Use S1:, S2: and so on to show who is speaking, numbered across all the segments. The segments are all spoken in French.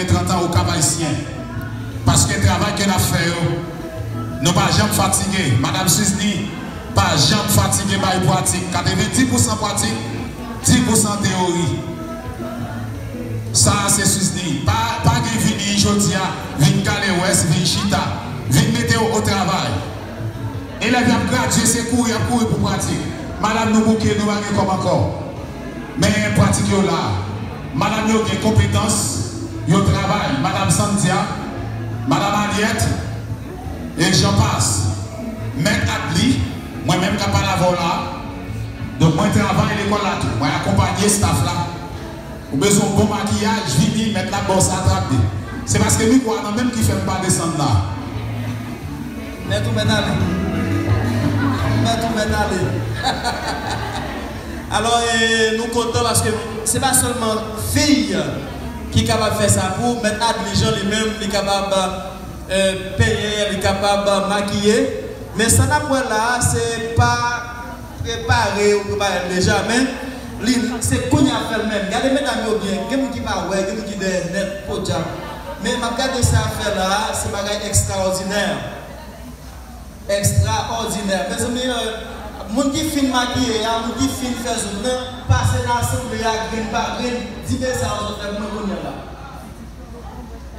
S1: avez 30 ans au Cap Haïtien. Parce que le travail qu'on a fait, nous pas jamais fatigués. Madame Suzni, pas jamais fatigué par la pratique. 90% pratique, 10% théorie. Ça, c'est Suzni. Pas de venir aujourd'hui, venir caler ouest, venir chita, venir mettre au travail. Et là, il a gradué, c'est courir pour pratique. Madame nous bouquet, nous avons comme encore. Mais pratique là. Madame a des compétences, il travail. Madame Sandia, Madame Aliette, et j'en passe. Maître Adli, moi-même qui parle à là. Donc, moi, je travaille à l'école là. Moi, accompagner staff là. Ou besoin de bon maquillage, vini, mettre la bosse à attraper. C'est parce que nous, même qui ne fait pas descendre là.
S2: Mettez tout maintenant. Alors, nous comptons parce que ce n'est pas seulement fille qui est capable de faire ça pour mettre les gens les-mêmes, qui est capable de payer, qui est capable de maquiller. Mais ça n'a pas là, c'est pas préparé ou préparé déjà, mais c'est qu'on a fait même. Regardez, mesdames, bien, quelqu'un qui va ouais, quelqu'un qui est net pour dire. Mais ma regarde ça faire là, c'est un bagage extraordinaire. Extraordinaire. Mes amis, mon qui filme maquillé, mon qui filme faire zoom, passer l'assemblée à green par green, 10 000 ça on fait mon là.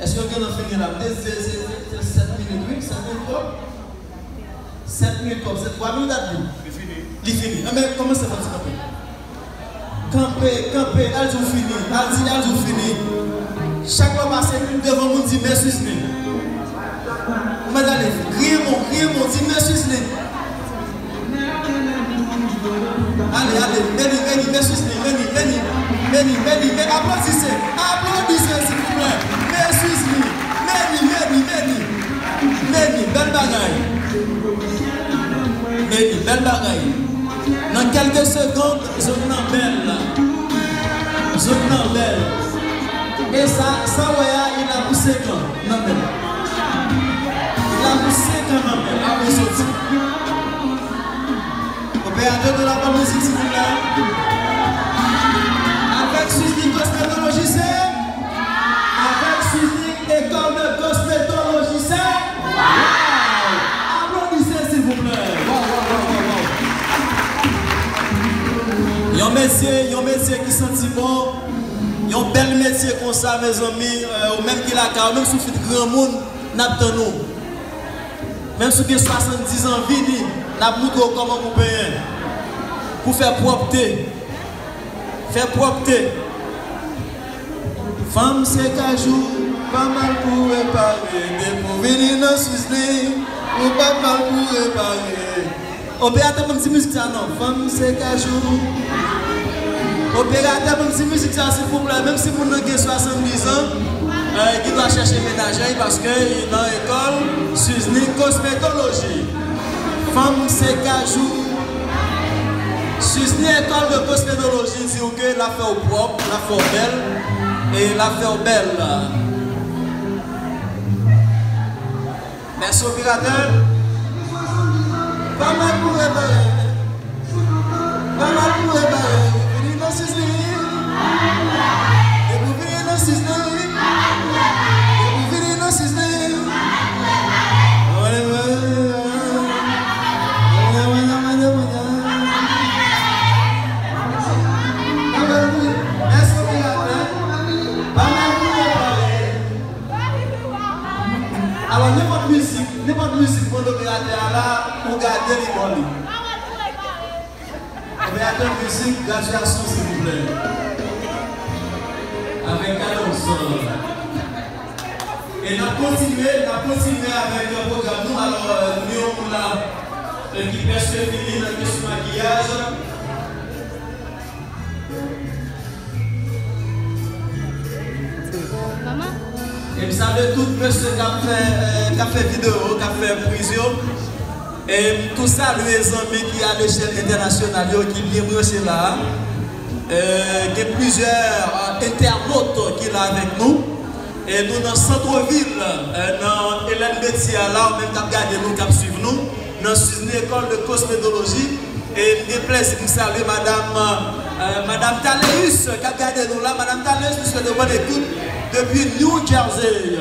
S2: Est-ce que vous avez fini là? C'est 7 minutes, oui, 7 minutes comme 7 minutes comme, c'est 3 minutes à dire. Il finit. Mais comment c'est fait camper, elles ont fini, elles ont fini. Chaque fois passé devant mon dit merci. Madame, criez mon, dit merci. Allez, venez, merci, venez, applaudissez s'il vous plaît. Merci, belle bagaille. Dans quelques secondes, je vous belle. Et ça, il a poussé quand? Non, belle. Il a poussé quand même. Ah, vous sortez. Opérateur de la musique, s'il vous plaît. Avec Suzy Cosmétologie, c'est. Avec Suzy École de Cosmétologie, c'est. Applaudissez, s'il vous plaît. Yon métier qui senti bon, yon bel métier comme ça, mes amis, ou même qui la car, même si vous faites grand monde, n'abtenez nous. Même si vous avez 70 ans, vini, n'a montré comment vous payez. Pour faire propreté. Femme c'est cajou, pas mal pour réparer. Pour venir dans Suisse, ou pas mal pour réparer. Opérateur, même si musique ça non, femme c'est cajou. Opérateur, même si musique ça s'il vous plaît, même si vous avez 70 ans, il doit chercher ménager parce que dans l'école, Suzni Cosmétologie. Femme c'est cajou. Suzni école de cosmétologie dit que la fait au propre, la fait belle et la fait belle. Merci opérateur. Pas mal pour réparer. Venez dans Suzni. Et vous venez dans Suzni. Alors, n'importe musique pour l'opérateur là, pour garder les bons. Opérateur musique, graduation s'il vous plaît. Avec Alonso. Et nous continuons avec le programme. Nous, alors, nous avons là, l'équipe féminine, la question maquillage.
S3: Maman?
S2: Et je salue tout monsieur qui a fait vidéo, qui a fait prison. Et tout ça, les amis qui à l'échelle internationale, qui viennent brancher là. Il y a plusieurs internautes qui sont là avec nous. Et nous, dans le centre-ville, dans Hélène Bétia, là, on même regardé nous, qui suivent nous, dans une école de cosmétologie. Et il me plaisir de saluer Madame Taléus, qui a regardé nous là. Madame Taléus, nous souhaitons bonne écoute. depuis New Jersey.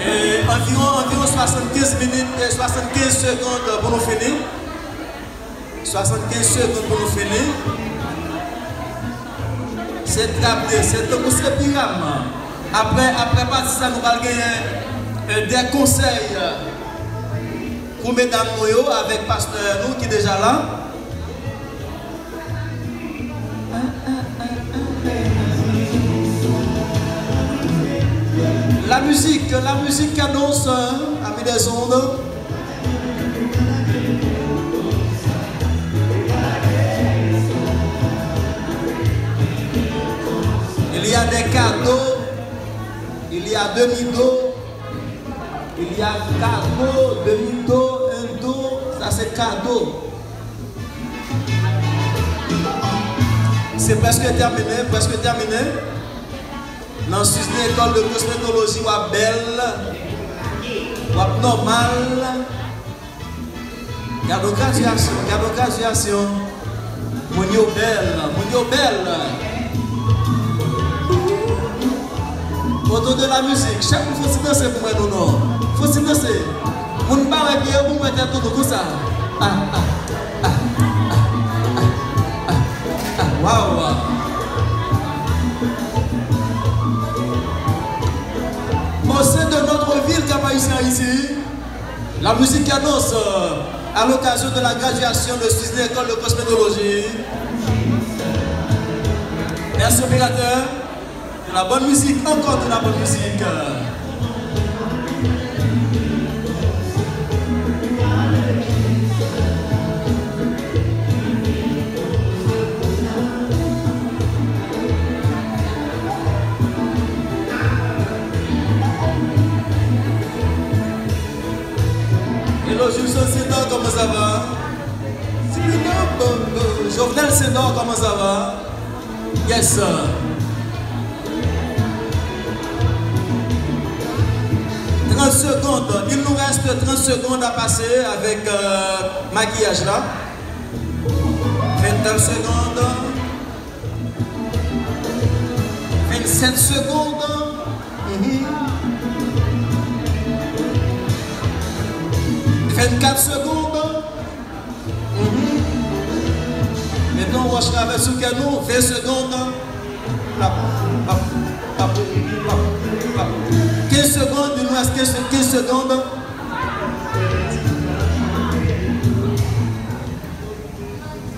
S2: Et environ 75 minutes et 75 secondes pour nous finir. 75 secondes pour nous finir. C'est capté, c'est le pyramide. Après partir ça, nous allons gagner des conseils pour mesdames nous avec pasteur nous qui est déjà là. La musique qui annonce amis des ondes. Il y a des cadeaux, il y a demi-dos, il y a cadeau, demi-dos, un dos, ça c'est cadeau. C'est presque terminé. Dans une école de cosmétologie, ou à belle, ou à normal. Garde graduation. Mounio belle. Autour de la musique, chaque fois faut s'y danser pour moi, non. Faut s'y danser. Mon bar est bien, vous mettez tout comme ça. Waouh. Au sein de notre ville Cap-Haïtien ici, la musique annonce à l'occasion de la graduation de Sydney École de Cosmétologie. Merci opérateur. De la bonne musique, encore de la bonne musique. Hello, Jules Sédor, comment ça va? Jovenel Sédor, comment ça va? Yes, sir. Secondes. Il nous reste 30 secondes à passer avec maquillage là. 29 secondes. 27 secondes. 24 secondes. Maintenant on va travailler sur le canon. 20 secondes. 15 secondes, il nous reste 15 secondes.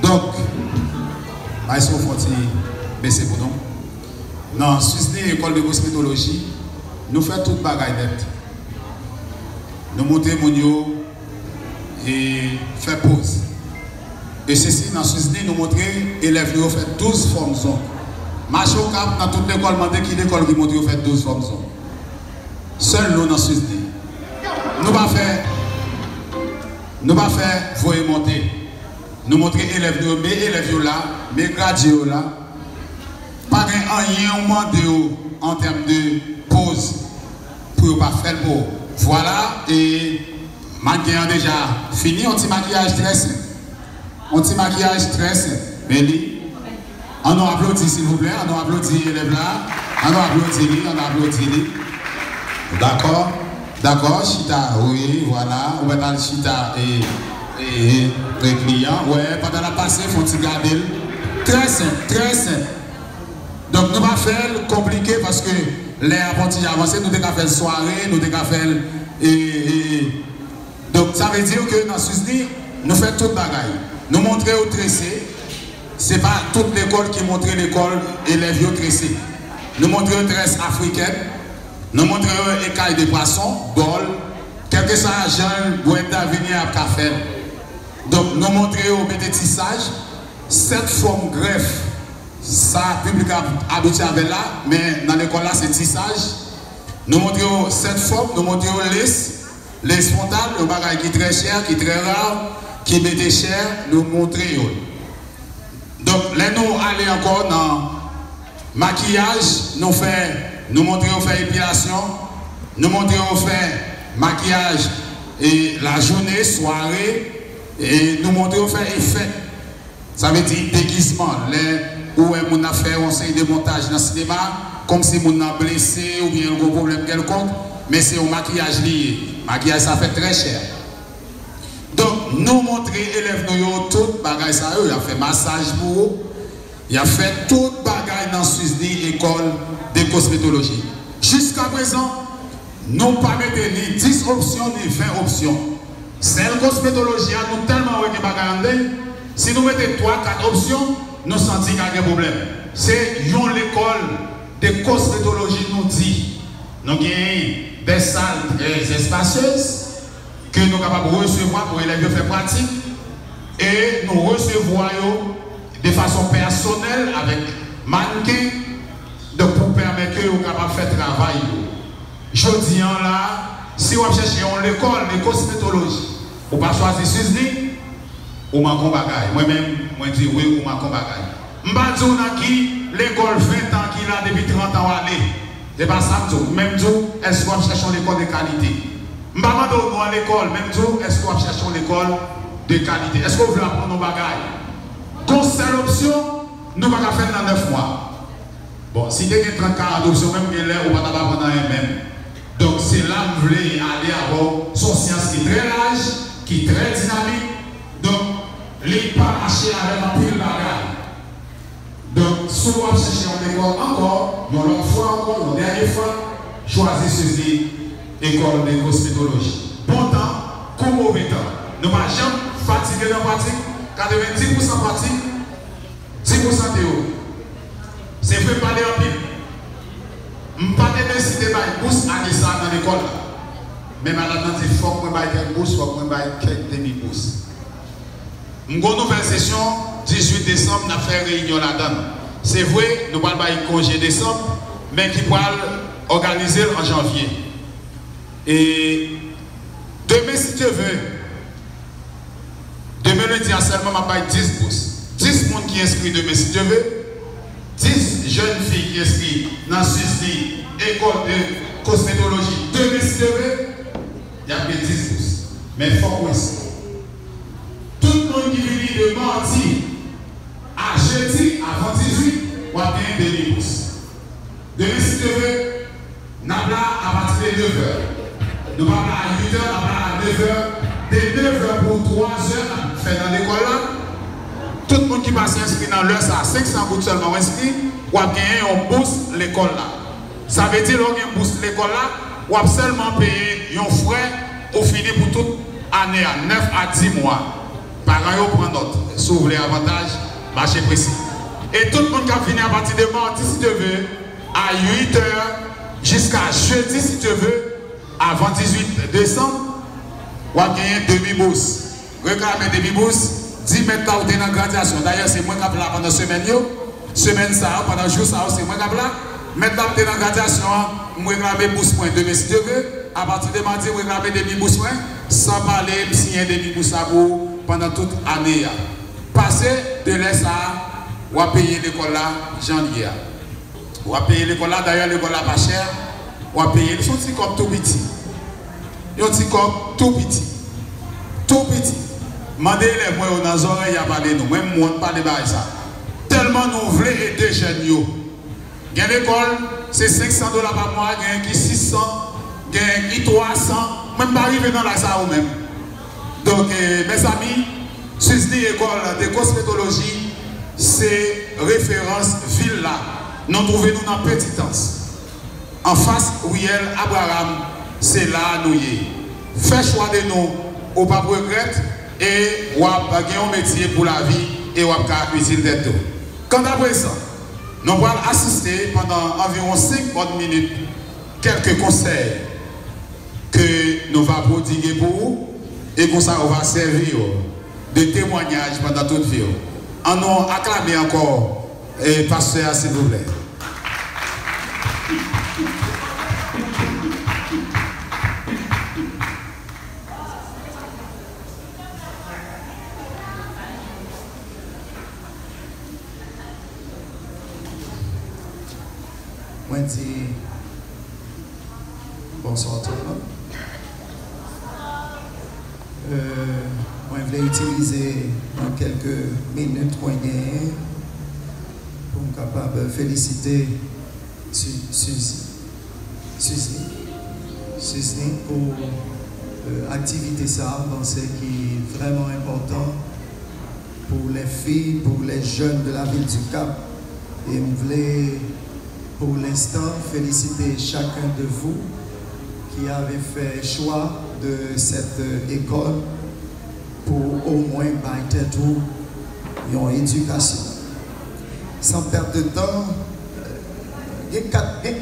S1: Donc, il faut baisser pour nous. Dans la Sydney École de Cosmétologie, nous faisons toute bagaille net. Nous montons mon et faire pause. Et ceci, dans Sydney, nous montrons élèves qui ont fait 12 formations. Marche au cap dans toute l'école, demandez qui l'école qui montre fait 12 formations. Seul nous dans Sydney. Nous pas faire voyer monter. Nous montrer élèves nous, mes élèves là, mes gradués là. Pas rien demandé en termes de pause pour pas faire beau. Voilà, et maquillage déjà fini, un petit maquillage très simple. Un petit maquillage très simple. Mais on nous applaudit s'il vous plaît, on nous applaudit élèves là, on nous applaudit. D'accord, Chita, oui, voilà, on va dans le Chita et client, ouais, pendant la passée, il faut garder. Très simple. Donc, nous ne pas faire compliqué parce que les apprentis avancés, nous devons faire soirée, nous devons faire. Donc, ça veut dire que dans Sydney, nous faisons toute bagaille. Nous montrons au tressé. Ce n'est pas toute l'école qui montre l'école élèves au tressé. Nous montrons une tresse africaine. Nous montrons écailles de poisson, bol, quelque chose à Jean, boîte d'avenir à café. Donc, nous montrons au métissage, 7 formes greffe. Ça, le public a habitué avec là, mais dans l'école là, c'est tissage. Nous montrons 7 formes, nous montrons les frontales, le bagage qui est très cher, qui est très rare, qui met cher, nous montrons. Donc, là, nous allons encore dans maquillage, nous montrons faire épilation, nous montrons faire maquillage et la journée, soirée, et nous montrer, on fait effet. Ça veut dire déguisement. Où on a fait un série de montage dans le cinéma, comme si on a blessé ou bien un gros problème quelconque, mais c'est un maquillage lié. Maquillage, ça fait très cher. Donc, nous montrer, élèves, nous, tout bagage, ça, il a fait massage pour eux, il a fait tout bagage dans Suisse école de cosmétologie. Jusqu'à présent, nous pas mettre ni 10 options ni 20 options. Celle cosmétologie, nous tellement de bagage, si nous mettons 3-4 options, nous sentons qu'il y a un problème. C'est l'école de cosmétologie nous dit. Nous avons des salles espacieuses que nous sommes capables de recevoir pour les élèves faire pratique. Et nous recevons de façon personnelle avec mannequin pour permettre que nous soyons capables de faire travail. Je dis là, si vous cherchez l'école de cosmétologie, vous ne pouvez pas choisir Suisse ou ma bagaille. Moi-même, moi dis oui ou ma bagaille. M'badou qui l'école 20 ans qui là depuis 30 ans aller. C'est pas ça tout. Même tout, est-ce qu'on cherche l'école de qualité? M'badou à l'école, même tout, est-ce qu'on cherche l'école de qualité? Est-ce qu'on veut apprendre nos bagailles? Comme seule option, nous ne pouvons pas faire dans 9 mois. Bon, si vous avez 30 options, même que là, on ne va pas prendre un même. Donc c'est là que vous voulez aller avoir son science qui est très large, qui est très dynamique. Donc, les pas marcher avec un pile bagage. Donc, si vous cherchez en école encore, une autre fois encore, une dernière fois, choisissez ceci, école de cosmétologie. Bon temps, comme mauvais temps. Nous ne sommes jamais fatigués dans la pratique, 90% pratique, 10% théorie. C'est fait parler en pile. Je ne peux pas décider de bourse à ça dans l'école. Mais madame dit, il faut que je fasse quelques bourses, il faut que je fasse quelques demi-bourses. Une nouvelle session, 18 décembre, nous avons fait réunion là-dedans. C'est vrai, nous allons faire un congé décembre, mais qui va organiser en janvier. Et demain, si tu veux, demain lundi, seulement, je vais faire 10 bourses. 10 personnes qui inscrivent demain, si tu veux. 10 jeunes filles qui inscrivent dans la Suisse, école de cosmétologie. Demain, si tu veux, il y a 10 bourses. Mais il faut qu'on tout le monde qui vient de mardi à jeudi avant 18, on va gagner des bourses. Demain, si tu veux, nous avons à partir de 9h. Nous avons à 8h, nous avons à 9h. De 9h pour 3h, fait dans l'école là. Tout le monde qui passe inscrit dans l'heure, ça a 500 gouttes seulement inscrit, on va gagner une bourse l'école là. Ça veut dire qu'on a une bourse l'école là, on va seulement payer un frais au fini pour toute année, à 9 à 10 mois. Parents prennent note, s'ouvre les avantages, marché précis. Et tout le monde qui a fini à partir de mardi, si tu veux, à 8h, jusqu'à jeudi, si tu veux, avant 18 décembre, on va gagner demi-bourse. Réclamer demi-bourse, 10 mètres là où tu es dans la graduation. D'ailleurs, c'est moi qui ai là pendant la semaine. Semaine ça, pendant le jour ça, c'est moi qui ai là. Maintenant, tu es dans la graduation, je réclame bourse point demain, si tu veux. À partir de mardi, je réclame demi-bourse point, sans parler, signer demi-bourse à vous. Pendant toute l'année. Passer de l'Est à, on va payer l'école là, janvier. On va payer l'école là, d'ailleurs l'école là pas cher. On va payer, son petit corps tout petit. Un petit corps tout petit. Tout petit. Mandez les moyens dans les oreilles à parler nous. Même moi, on ne parle pas de ça. Tellement nous voulons aider les jeunes. Il y a l'école, c'est $500 par mois, il y a qui 600, il y a qui 300. Même pas arriver dans la salle ou même. Donc, mes amis, Suisse école de cosmétologie, c'est référence ville là. Nous trouvons dans Petitance. En face, Riel, Abraham, c'est là nous y. Faites choix de nous, ou pas regret, et ou gagner un métier pour la vie, et ou pas utile de tout. Quant à présent, nous allons assister pendant environ 5 bonnes minutes quelques conseils que nous allons prodiguer pour vous. Et comme ça, on va servir de témoignage pendant toute vie. En nous acclamer encore, pasteur, s'il vous plaît. Moi, je dis bonsoir tout le monde.
S3: Moi, je vais utiliser dans quelques minutes pour me capable de féliciter Suzy pour l'activité ça, je pense qui est vraiment important pour les filles, pour les jeunes de la ville du Cap. Et je voulais pour l'instant féliciter chacun de vous qui avez fait choix de cette école pour au moins bailler tout une éducation. Sans perdre de temps, il y a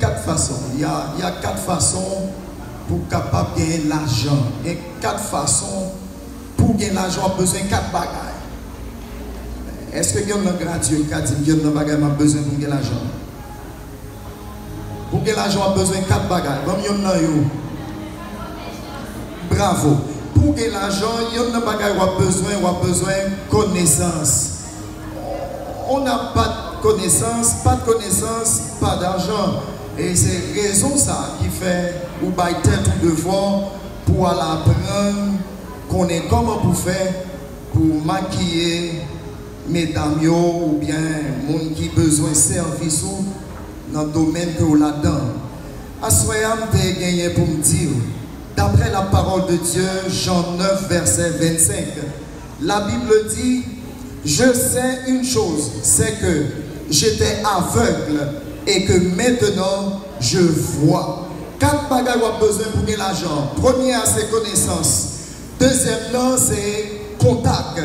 S3: quatre façons. Il y a quatre façons pour capable gagner l'argent. Il y a quatre façons pour gagner l'argent, on a besoin de 4 bagages. Est-ce que quelqu'un a gratuit qui a dit que quelqu'un a besoin pour gagner l'argent? Pour gagner l'argent, on a besoin de 4 bagages. Bravo. Pour gagner l'argent, il y a besoin de connaissance. On n'a pas de connaissance, pas d'argent. Et c'est raison ça qui fait ou bailler tout devoir pour aller apprendre qu'on est comment pour faire pour maquiller mesdames ou bien monde qui besoin de service dans le domaine que vous là-dedans. Assoyam te gagné pour me dire, d'après la parole de Dieu, Jean 9, verset 25, la Bible dit, je sais une chose, c'est que j'étais aveugle et que maintenant je vois. 4 bagages ont besoin pour gagner l'argent. Première, c'est connaissance. Deuxième, c'est contact.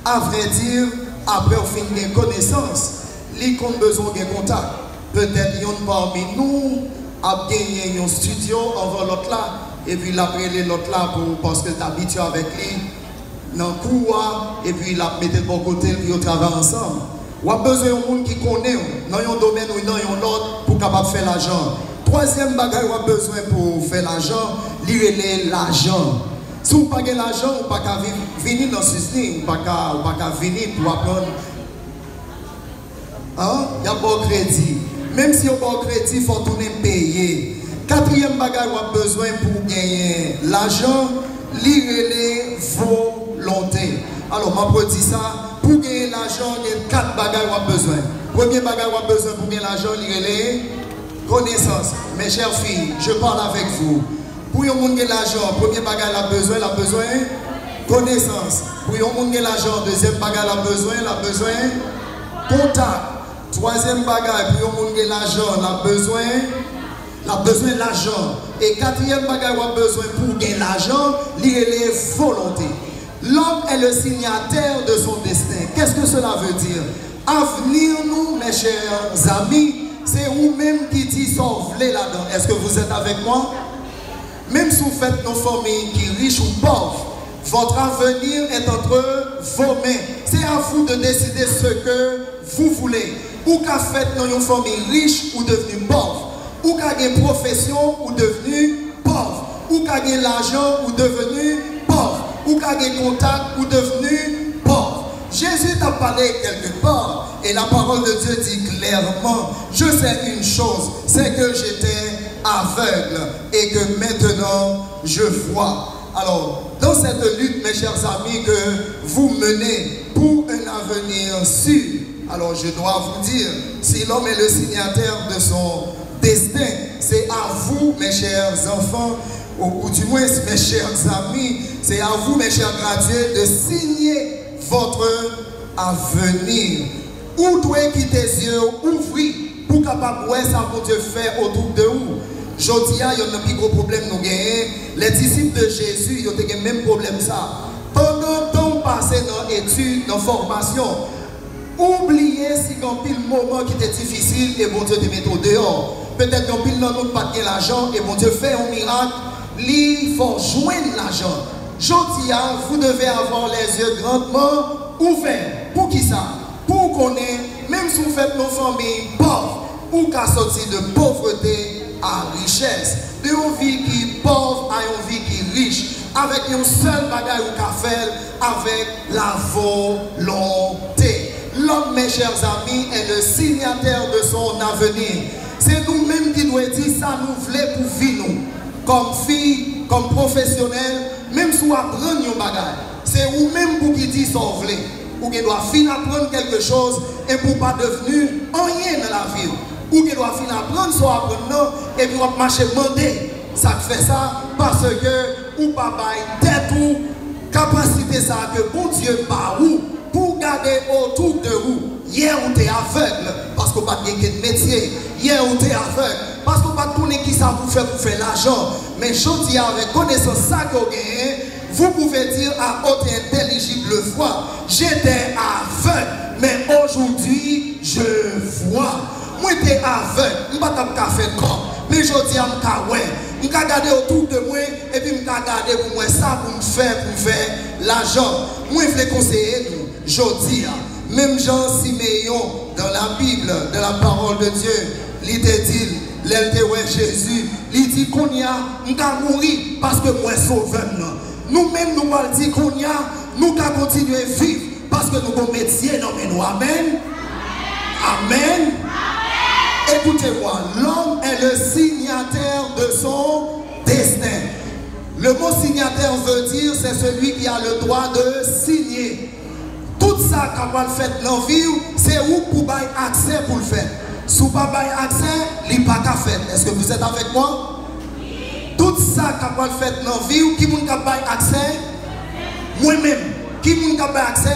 S3: À vrai dire, après on finit une connaissance, les ont besoin de contact. Peut-être qu'il y en a parmi nous a gagné un studio avant l'autre là, et puis après l'autre là parce que tu es habitué avec lui dans le cours, et puis il a mis de bon côté, puis on travaille ensemme. On a besoin de monde qui connaît dans un domaine ou dans un autre pour capable faire l'argent. Troisième bagage, on a besoin pour faire l'argent, lire l'argent. Si vous n'avez pas l'argent, vous ne pouvez pas venir dans ce système, vous ne pouvez pas venir pour apprendre. Il y a bon crédit. Même si vous avez bon crédit, il faut tourner payer. Quatrième bagage, on a besoin pour gagner l'argent, lire les volontés. Alors, je peux dire ça. Pour gagner l'argent, il y a 4 bagages qu'on a besoin. Premier bagage qu'on a besoin pour gagner l'argent, il y a les connaissances. Mes chères filles, je parle avec vous. Pour gagner l'argent, premier bagage qu'on a besoin connaissance. Pour gagner l'argent, deuxième bagage qu'on a besoin contact. Troisième bagage, pour gagner l'argent, on a besoin de l'argent. Et quatrième bagage qu'on a besoin pour gagner l'argent, il y a les volontés. L'homme est le signataire de son destin. Qu'est-ce que cela veut dire? Avenir, nous, mes chers amis, c'est vous-même qui dites sauver là-dedans. Est-ce que vous êtes avec moi? Même si vous faites nos familles qui riches ou pauvres, votre avenir est entre vos mains. C'est à vous de décider ce que vous voulez. Ou qu'à fait dans une famille riche ou devenue pauvre. Ou qu'à une profession ou devenu pauvre. Ou qu'à gagner l'argent ou devenu pauvre. Ou qu'à gagner contact ou devenu pauvre. Jésus t'a parlé quelque part et la parole de Dieu dit clairement, je sais une chose, c'est que j'étais aveugle et que maintenant je vois. Alors, dans cette lutte, mes chers amis, que vous menez pour un avenir sûr, alors je dois vous dire, si l'homme est le signataire de son destin, c'est à vous, mes chers enfants, ou du moins mes chers amis, c'est à vous, mes chers gradués, de signer votre avenir. Où doit quitter les yeux ouvrir pour capable voir ça que Dieu fait autour de vous. Aujourd'hui, il y a un plus gros problème nous gagnons. Les disciples de Jésus, ils ont le même problème ça. Pendant temps passé dans l'étude, dans la formation, oubliez si il y a un moment qui était difficile et bon Dieu te met au dehors. Peut-être qu'il y a un autre pas de l'argent et bon Dieu fait un miracle. Il faut joindre l'argent. Aujourd'hui, vous devez avoir les yeux grandement ouverts. Pour qui ça? Pour qu'on ait, même si vous faites nos familles pauvres, ou qu'à sortir de pauvreté à richesse, de une vie qui est pauvre à une vie qui est riche, avec un seul bagage ou qu'a faire, avec la volonté. L'homme, mes chers amis, est le signataire de son avenir. C'est nous-mêmes qui doit dire ça nous voulons pour vivre nous. Comme fille, comme professionnel, même si vous apprenez un bagage, c'est vous-même pour qui dit sauver. Ou qui doit finir apprendre quelque chose et pour pas devenir rien dans la vie. Ou qui doit finir apprendre soit apprendre et puis on marcher demander. Ça fait ça parce que ou pas tête ou capacité ça que bon Dieu par où pour garder autour de vous. Hier on était aveugle parce qu'on pas gagner de métier. Hier on était aveugle parce qu'on pas connaître qui ça vous faire l'argent. Mais je dis avec connaissance ça que vous gagnez, vous pouvez dire à haute et intelligible voix, j'étais aveugle, mais aujourd'hui je vois. Moi j'étais aveugle, je ne peux pas faire comme, mais je dis à moi, je vais regarder autour de moi et puis je vais regarder pour moi ça pour me faire l'argent. Moi je vais conseiller nous, je dis, même Jean Siméon dans la Bible, dans la parole de Dieu, il te dit, Jésus, il dit qu'on y a, on va mourir parce que moi sauveur. Nous-mêmes, nous allons dire qu'on y a, nous allons continuer à vivre parce que nous avons métier dans nous. Amen. Amen. Écoutez-moi, l'homme est le signataire de son destin. Le mot signataire veut dire c'est celui qui a le droit de signer. Tout ça qu'on va faire dans la vie, c'est où pour avoir accès pour le faire. Si vous n'avez pas accès, il n'y a pas qu'à faire. Est-ce que vous êtes avec moi? Tout ça qu'on va faire dans la vie, qui n'a pas accès? Moi-même. Qui n'a pas accès?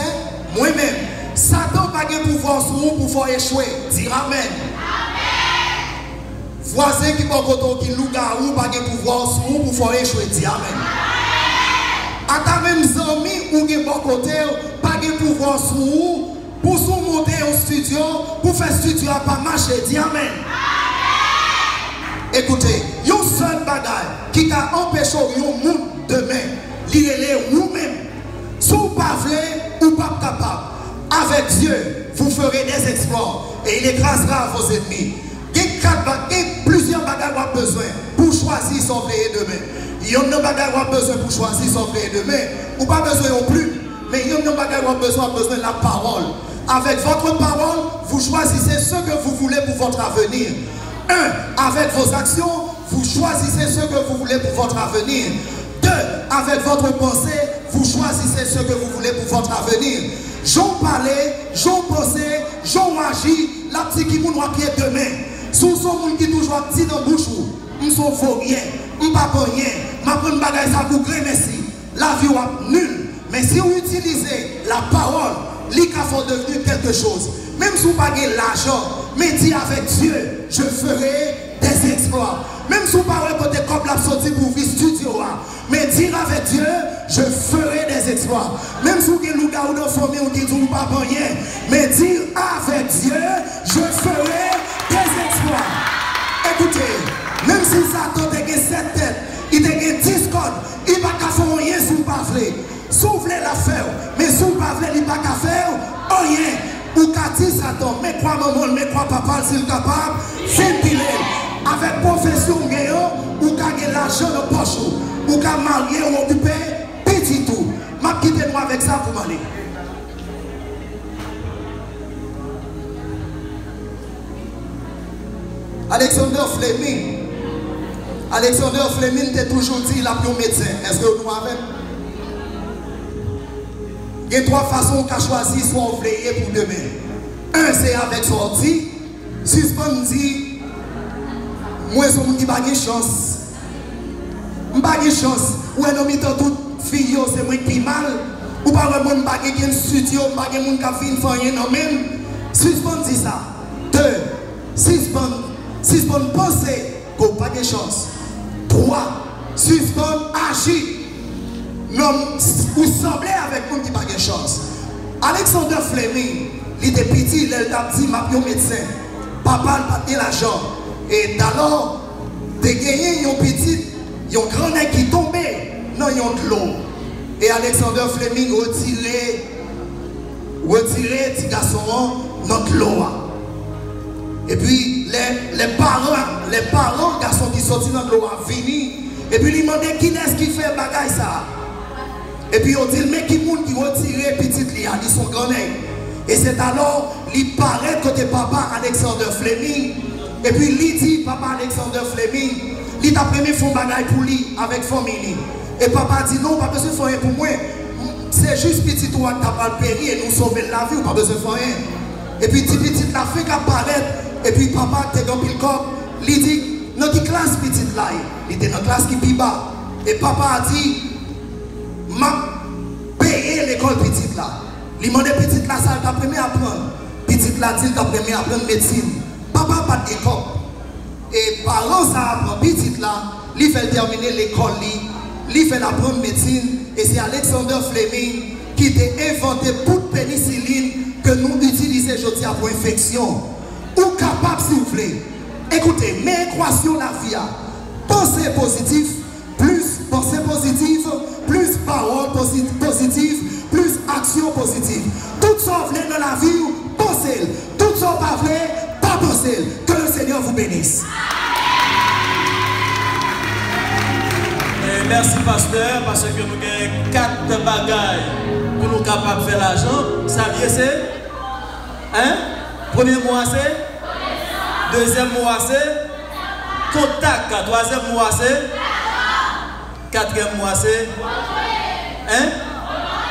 S3: Moi-même. Satan n'a pas de pouvoir sur vous pour faire échouer. Dire Amen. Voisin qui va côté qui nous garou pas de pouvoir sur vous pour faire échouer. Dire Amen. À ta même amis ou qui va côté pas de pouvoir sur vous pour monter au studio, pour faire studio à pas marcher. Dis Amen. Écoutez, il y a un seul bagage qui a empêché le monde demain, l'île vous-même. Si vous ne pas voulez ou pas capable, avec Dieu, vous ferez des exploits et il écrasera vos ennemis. Il y a plusieurs bagages à besoin pour choisir son vrai demain. Il y a un bagage à besoin pour choisir son vrai demain. Ou pas besoin non plus, mais il y a un bagage à besoin de la parole. Avec votre parole, vous choisissez ce que vous voulez pour votre avenir. Avec vos actions, vous choisissez ce que vous voulez pour votre avenir. 2, avec votre pensée, vous choisissez ce que vous voulez pour votre avenir. J'en parlais, j'en pensais, j'en agis, la petite qui vous pied demain. Sous son monde qui toujours petit dans la bouche, nous sommes faux rien, nous ne pas rien, nous bagaille ça pour merci. La vie est nulle. Mais si vous utilisez la parole, les cas sont devenus quelque chose. Même si vous n'avez pas l'argent, mais dis avec Dieu, je ferai des exploits. Même si vous n'avez pas comme la sortie pour vivre studio, mais dire avec Dieu, je ferai des exploits. Même si vous avez un gars ou une famille ou qui ne dit pas rien, mais dire avec Dieu, je ferai des exploits. Écoutez, même si Satan a 7 têtes, il a 10 cordes, il ne va pas faire rien si vous ne pas voulez. Si vous voulez la faire, mais si vous ne pas voulez, il ne va pas faire rien. Ou qu'a dit Satan, mais quoi maman, mais quoi papa, s'il est capable, c'est pile. Avec profession, ou qu'a l'argent de poche, ou qu'a marié ou occupé, petit tout. Ma quittez-moi avec ça pour m'aller. Alexander Fleming t'a toujours dit il a pris un médecin. Est-ce que vous avez? Il y a 3 façons qu'a choisi soit ouvrier pour demain. 1, c'est avec sortie. Suspend dit, moi, je n'ai pas de chance. Je n'ai pas de chance. Ou un homme qui est tout fille, c'est moi qui mal. Ou pas vraiment, je n'ai pas de studio, je n'ai pas de monde qui a fait non même. Suspend dit ça. 2, suspend penser qu'on n'a pas de chance. 3, suspend agir. Non, vous semblez avec moi qui n'a pas de chance. Alexander Fleming, il était petit, il a dit, ma médecin. Papa n'a pas de l'argent. Et alors, de gagner un petit, un grand nez qui tombait dans l'eau. Et Alexander Fleming retirait petit garçon dans l'eau. Et puis, les parents garçons qui sortent dans l'eau ont fini. Et puis, ils demandaient qui est-ce qui fait bagaille ça. Et puis, ils dit, mais qui est-ce qui retire petit lia, ils sont grand nez. Et c'est alors, il paraît côté papa Alexander Fleming. Et puis, il dit, papa Alexander Fleming, il t'a premier fond bagaille pour lui avec famille. Et papa dit non, pas besoin de faire rien pour moi. C'est juste petit toi qui as péri et nous sauver la vie, pas besoin de faire rien. Et puis petit la fait qu'à paraître. Et puis papa t'es dans le corps, il dit, dans quelle classe petite là? Il était dans la classe qui est bas. Et papa a dit, m'a payé l'école petite là. Il m'a dit petite là, ça t'a permis à apprendre. Petite là, il t'a permis à apprendre médecine. Papa pas d'école. Et parents ça apprend petite là, il fait terminer l'école, il fait apprendre médecine. Et c'est Alexander Fleming qui a inventé pour pénicilline que nous utilisons aujourd'hui pour infection. Ou capable s'il vous plaît. Écoutez, mais équation la vie. Pensée positive, plus pensée positive, plus parole positive, plus action positive. Tout ça vous voulez dans la vie, pensez. Tout ça pas voulez, pas pensez. Que le Seigneur vous bénisse.
S2: Et merci pasteur, parce que nous avons 4 bagailles pour nous capables de faire l'argent. Ça vient c'est? Hein? Premier mois c'est? Deuxième mois c'est? Contact. Troisième mois c'est? Quatrième mois c'est? Hein?